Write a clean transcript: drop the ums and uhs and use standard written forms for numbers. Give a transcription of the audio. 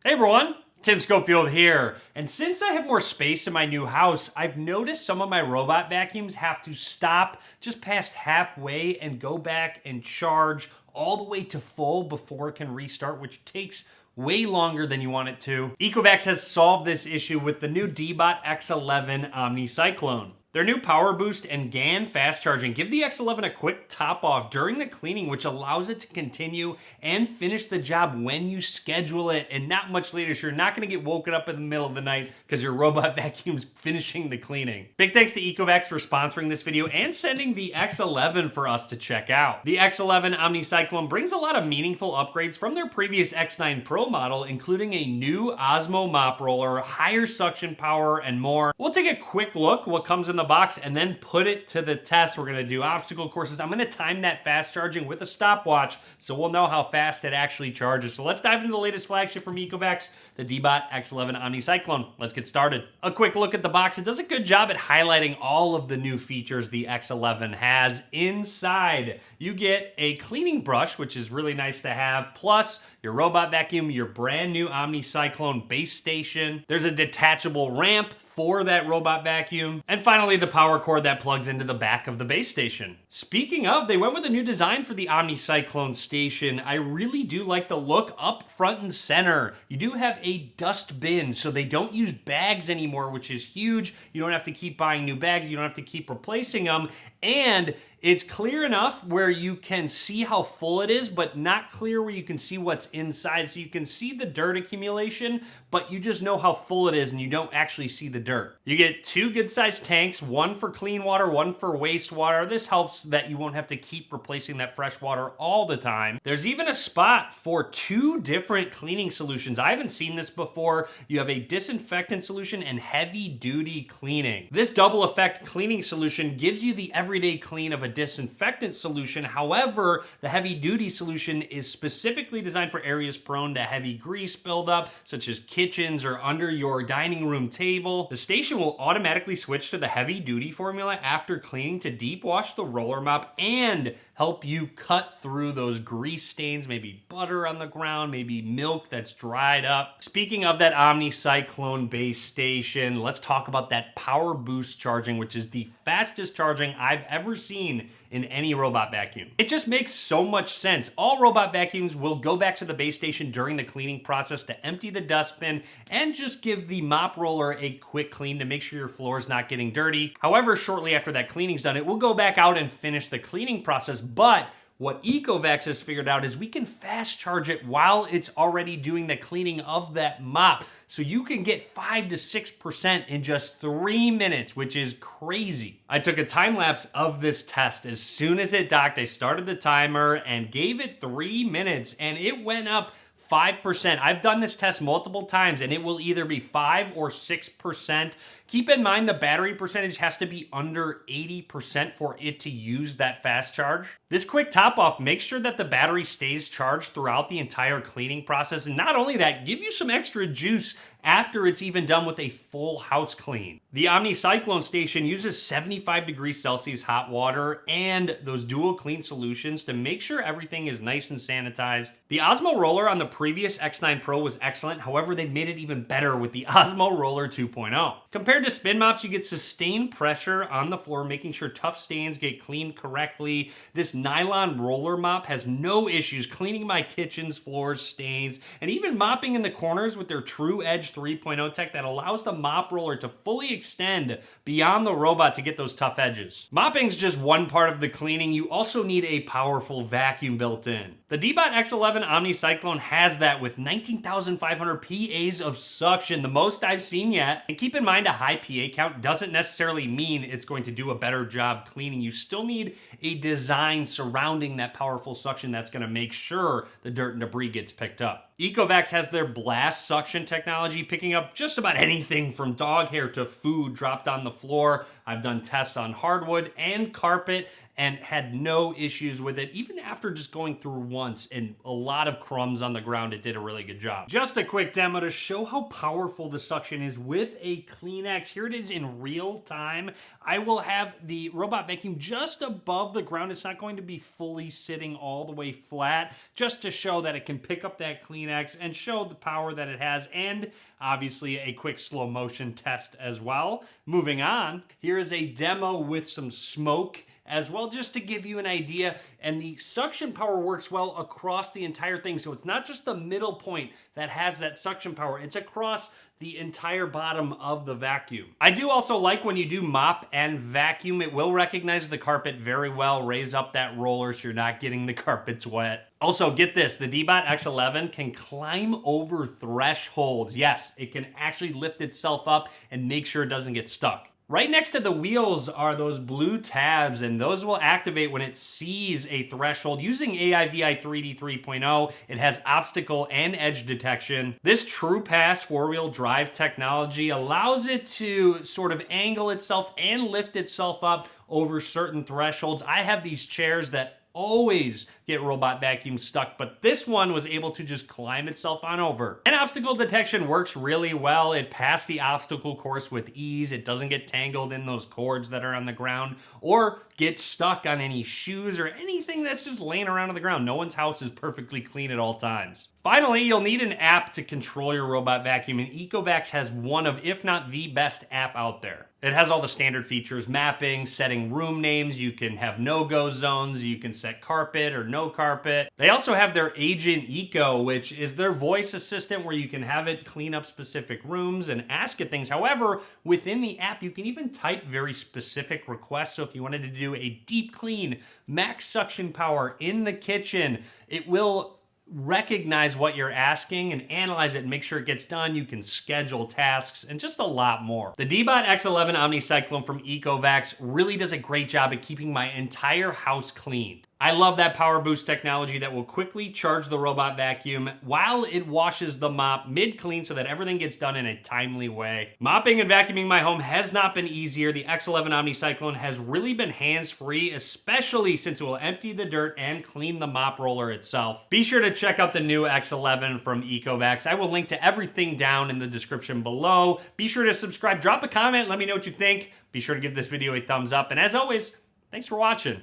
Hey everyone, Tim Schofield here. And since I have more space in my new house, I've noticed some of my robot vacuums have to stop just past halfway and go back and charge all the way to full before it can restart, which takes way longer than you want it to. ECOVACS has solved this issue with the new DEEBOT X11 OmniCyclone. Their new power boost and GAN fast charging give the X11 a quick top off during the cleaning, which allows it to continue and finish the job when you schedule it and not much later, so you're not going to get woken up in the middle of the night because your robot vacuum's finishing the cleaning. Big thanks to ECOVACS for sponsoring this video and sending the X11 for us to check out. The X11 OmniCyclone brings a lot of meaningful upgrades from their previous X9 Pro model, including a new Osmo mop roller, higher suction power, and more. We'll take a quick look what comes in the box and then put it to the test. We're gonna do obstacle courses. I'm gonna time that fast charging with a stopwatch so we'll know how fast it actually charges. So let's dive into the latest flagship from ECOVACS, the DEEBOT X11 OmniCyclone. Let's get started. A quick look at the box. It does a good job at highlighting all of the new features the X11 has. Inside, you get a cleaning brush, which is really nice to have, plus your robot vacuum, your brand new OmniCyclone base station. There's a detachable ramp for that robot vacuum. And finally, the power cord that plugs into the back of the base station. Speaking of, they went with a new design for the OmniCyclone station. I really do like the look up front and center. You do have a dust bin, so they don't use bags anymore, which is huge. You don't have to keep buying new bags. You don't have to keep replacing them. And it's clear enough where you can see how full it is, but not clear where you can see what's inside. So you can see the dirt accumulation, but you just know how full it is and you don't actually see the dirt. You get two good-sized tanks, one for clean water, one for wastewater. This helps that you won't have to keep replacing that fresh water all the time. There's even a spot for two different cleaning solutions. I haven't seen this before. You have a disinfectant solution and heavy-duty cleaning. This double effect cleaning solution gives you the everyday clean of a disinfectant solution. However, the heavy-duty solution is specifically designed for areas prone to heavy grease buildup, such as kitchens or under your dining room table. The station will automatically switch to the heavy-duty formula after cleaning to deep wash the roller mop and help you cut through those grease stains, maybe butter on the ground, maybe milk that's dried up. Speaking of that OmniCyclone base station, let's talk about that power boost charging, which is the fastest charging I've ever seen in any robot vacuum. It just makes so much sense. All robot vacuums will go back to the base station during the cleaning process to empty the dustbin and just give the mop roller a quick clean to make sure your floor is not getting dirty. However, shortly after that cleaning's done, it will go back out and finish the cleaning process, but what ECOVACS has figured out is we can fast charge it while it's already doing the cleaning of that mop. So you can get 5 to 6% in just 3 minutes, which is crazy. I took a time lapse of this test. As soon as it docked, I started the timer and gave it 3 minutes and it went up 5%. I've done this test multiple times and it will either be 5 or 6%. Keep in mind the battery percentage has to be under 80% for it to use that fast charge. This quick top off makes sure that the battery stays charged throughout the entire cleaning process. And not only that, give you some extra juice after it's even done with a full house clean. The OmniCyclone station uses 75 degrees Celsius hot water and those dual clean solutions to make sure everything is nice and sanitized. The Osmo roller on the previous X9 Pro was excellent. However, they've made it even better with the Osmo Roller 2.0. Compared to spin mops, you get sustained pressure on the floor, making sure tough stains get cleaned correctly. This nylon roller mop has no issues cleaning my kitchen's floors, stains, and even mopping in the corners with their True Edge 3.0 tech that allows the mop roller to fully extend beyond the robot to get those tough edges. Mopping's just one part of the cleaning. You also need a powerful vacuum built in. The DEEBOT X11 OmniCyclone has that with 19,500 PAs of suction, the most I've seen yet. And keep in mind, a high PA count doesn't necessarily mean it's going to do a better job cleaning. You still need a design surrounding that powerful suction that's going to make sure the dirt and debris gets picked up. ECOVACS has their blast suction technology, picking up just about anything from dog hair to food dropped on the floor. I've done tests on hardwood and carpet and had no issues with it. Even after just going through once and a lot of crumbs on the ground, it did a really good job. Just a quick demo to show how powerful the suction is with a Kleenex. Here it is in real time. I will have the robot vacuum just above the ground. It's not going to be fully sitting all the way flat, just to show that it can pick up that Kleenex 15X and show the power that it has, and obviously a quick slow motion test as well. Moving on, here is a demo with some smoke as well, just to give you an idea. And the suction power works well across the entire thing. So it's not just the middle point that has that suction power, it's across the entire bottom of the vacuum. I do also like when you do mop and vacuum, it will recognize the carpet very well, raise up that roller so you're not getting the carpets wet. Also, get this, the DEEBOT X11 can climb over thresholds. Yes, it can actually lift itself up and make sure it doesn't get stuck. Right next to the wheels are those blue tabs, and those will activate when it sees a threshold. Using AIVI 3D 3.0, it has obstacle and edge detection. This true pass four-wheel drive technology allows it to sort of angle itself and lift itself up over certain thresholds. I have these chairs that always get robot vacuums stuck, but this one was able to just climb itself on over. And obstacle detection works really well. It passed the obstacle course with ease. It doesn't get tangled in those cords that are on the ground or get stuck on any shoes or anything that's just laying around on the ground. No one's house is perfectly clean at all times. Finally, you'll need an app to control your robot vacuum, and ECOVACS has one of, if not the best app out there. It has all the standard features: mapping, setting room names, you can have no-go zones, you can set carpet or no carpet. They also have their Agent Eco, which is their voice assistant where you can have it clean up specific rooms and ask it things. However, within the app, you can even type very specific requests. So if you wanted to do a deep clean, max suction power in the kitchen, it will recognize what you're asking and analyze it and make sure it gets done. You can schedule tasks and just a lot more. The DEEBOT X11 OmniCyclone from ECOVACS really does a great job at keeping my entire house clean. I love that power boost technology that will quickly charge the robot vacuum while it washes the mop mid-clean so that everything gets done in a timely way. Mopping and vacuuming my home has not been easier. The X11 OmniCyclone has really been hands-free, especially since it will empty the dirt and clean the mop roller itself. Be sure to check out the new X11 from ECOVACS. I will link to everything down in the description below. Be sure to subscribe, drop a comment, let me know what you think. Be sure to give this video a thumbs up, and as always, thanks for watching.